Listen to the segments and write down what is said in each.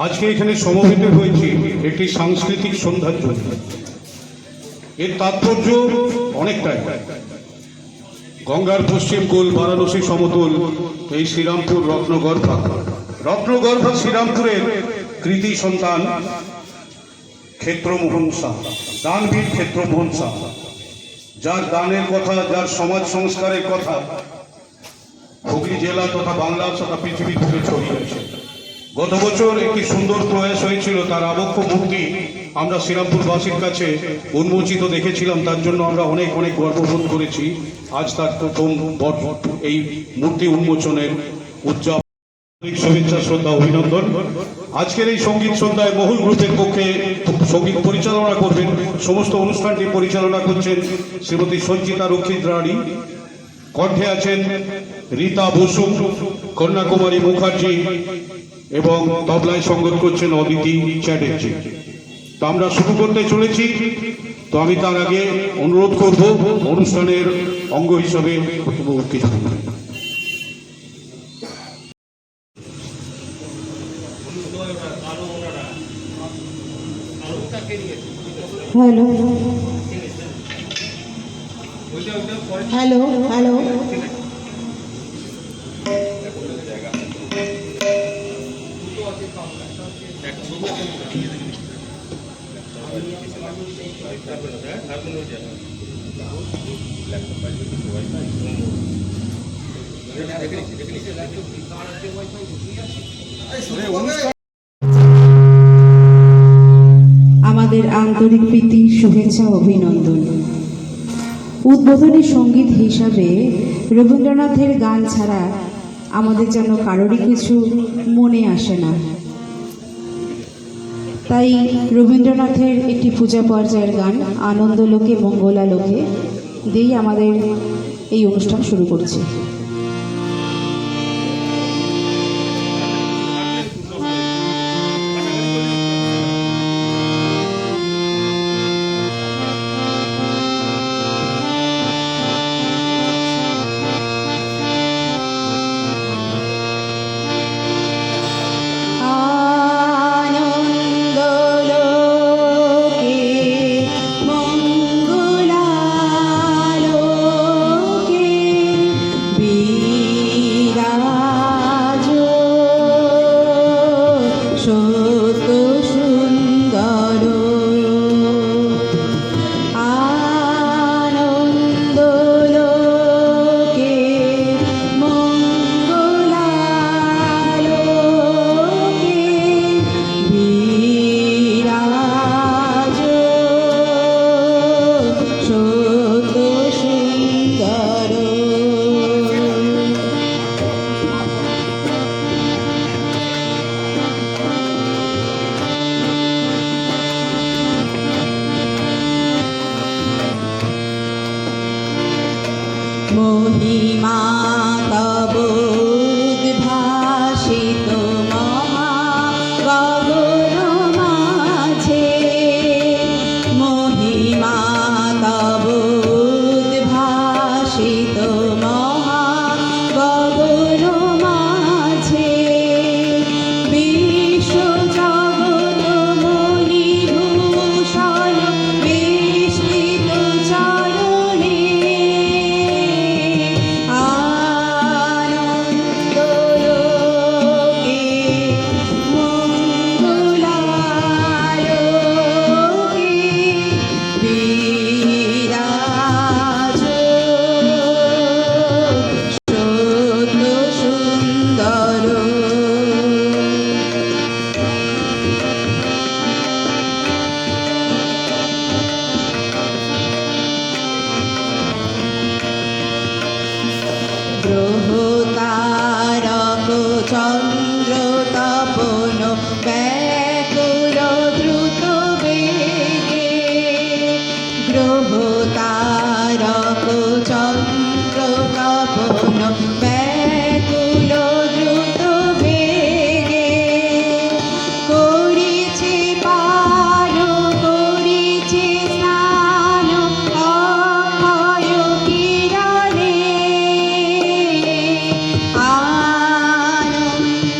আজকে এখানে সমবেত হয়েছি একটি সাংস্কৃতিক সন্ধ্যার জন্য। এর তাৎপর্য অনেকটাই। গঙ্গার পশ্চিম কোল বারাণসী সমতল এই শ্রীরামপুর রত্নগর্ভা শ্রীরামপুরের কৃতি সন্তান ক্ষেত্রমোহন শাহ, দানবীর ক্ষেত্রমোহন শাহ, যার দানের কথা, যার সমাজ সংস্কারের কথা হুগলি জেলা তথা বাংলা তথা পৃথিবী থেকে ছড়িয়েছে। গত বছর একটি সুন্দর প্রয়াস হয়েছিল, তার আবক্ষ মূর্তি আমরা শ্রীরামপুরবাসীর কাছে উন্মোচিত দেখেছিলাম, তার জন্য আমরা অনেক অনেক গর্ববোধ করেছি। আজ তার প্রথম এই মূর্তি উন্মোচনের উদযাপন, শুভেচ্ছা, শ্রদ্ধা, অভিনন্দন। আজকের এই সঙ্গীত সন্ধ্যায় মহুল গ্রুপের পক্ষে সঙ্গীত পরিচালনা করবেন, সমস্ত অনুষ্ঠানটি পরিচালনা করছেন শ্রীমতী সঞ্চিতা রক্ষিত রানী। কণ্ঠে আছেন রীতা বসু, কন্যাকুমারী মুখার্জি এবং তবলায় সঙ্গত করছেন অদিতি চ্যাটার্জি। তো আমরা শুরু করতে চলেছি। তো আমি তার আগে অনুরোধ করব অনুষ্ঠানের অঙ্গ হিসাবে কিছু। হ্যালো হ্যালো হ্যালো আমাদের আন্তরিক প্রীতি, শুভেচ্ছা, অভিনন্দন। উদ্বোধনী সঙ্গীত হিসাবে রবীন্দ্রনাথের গান ছাড়া আমাদের যেন কারোরই কিছু মনে আসে না। তাই রবীন্দ্রনাথের একটি পূজা পর্যায়ের গান আনন্দলোকে মঙ্গলালোকে দিয়েই আমাদের এই অনুষ্ঠান শুরু করছি। মহিমা তব উদ্ভাসিত মহা গগন মাঝে, মহিমা তব উদ্ভাসিত মহা গগন মাঝে, বিশ্ব জগৎ মণিভূষণ বিস্তৃত চরণে, চন্দ্র তপন ব্যাকুল দ্রুত বেগে, গ্রহ তারক চন্দ্র তপন ব্যাকুল দ্রুত বেগে, করিছে পান করিছে স্নান অক্ষয় কিরণে, আনন্দ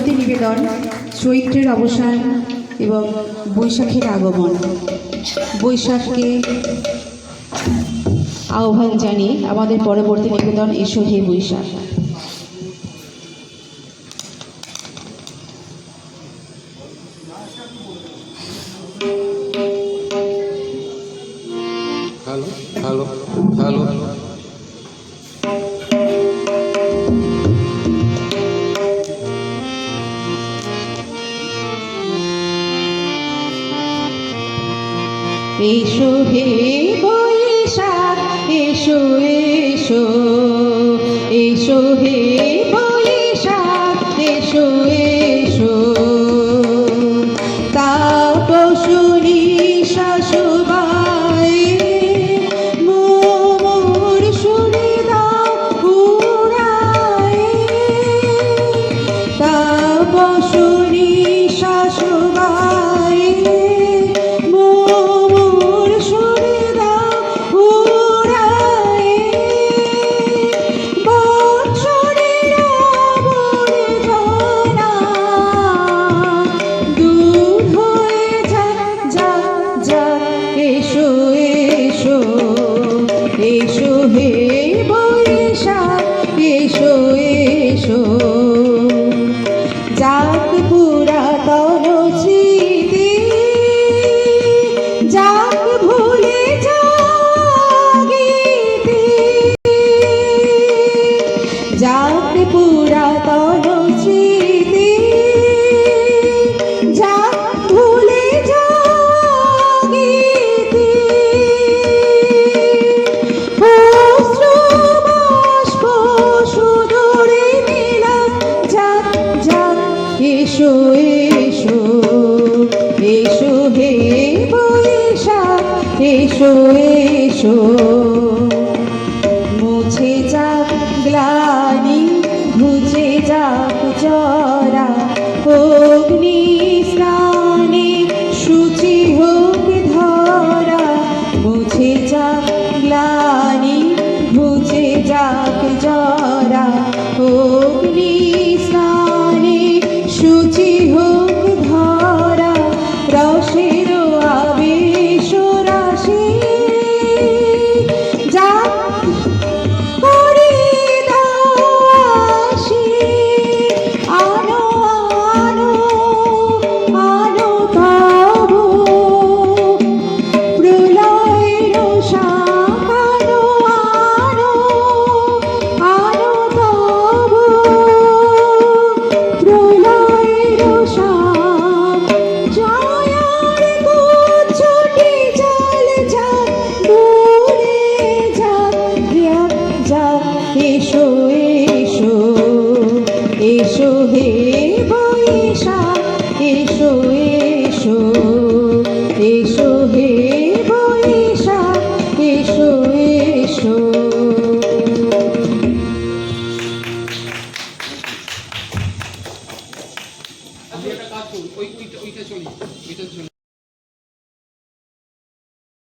পরবর্তী নিবেদন চৈত্রের অবসান এবং বৈশাখের আগমন। বৈশাখকে আহ্বান জানিয়ে আমাদের পরবর্তী নিবেদন এসো হে বৈশাখ। হ্যালো হ্যালো হ্যালো এসো হে বৈশাখ এসো এসো, এসো হে বৈশাখ এসো এসো, তাপসুনি শাশুবাই মোর শুনে দাও উড়াই, তাপসুনি শাশুবাই মোর শুনে দাও উড়াই, বৎসরের আবর্জনা দূর হয়ে যাক যাক যাক, এসো এসো, এসো হে বৈশাখ এসো এসো, যাক পুরাতন স্মৃতি যাক ভুলে জাগিতে, যাক পুরাতন স্মৃতি যাক ভুলে জাগিতে, অশ্রু বাষ্প সুদূরে নীলাভ যাক যাক, এসো এসো, এসো হে বৈশাখ এসো এসো, মুছে যাক গ্লানি ঘুচে যাক জরা, অগ্নি স্নানে শুচি হোক ধরা, মুছে যাক গ্লানি ঘুচে যাক জরা, অগ্নি স্নানে শুচি হোক ধরা, রসের আবেশ রাশি যাক করি দাসী, আনো আনো আনো তবু প্রলয়ের শাখ, আনো আনো আনো তবু প্রলয়ের শাখ, জয়ার কুচ্ছটি জল যাক দূরে যাক যাক যাক, এসো এসো, এসো হে বৈশাখ এসো এসো, এসো হে বৈশাখ এসো এসো। আমি একটা কাজ করুন, ওইটা চলি, ওইটা চলি।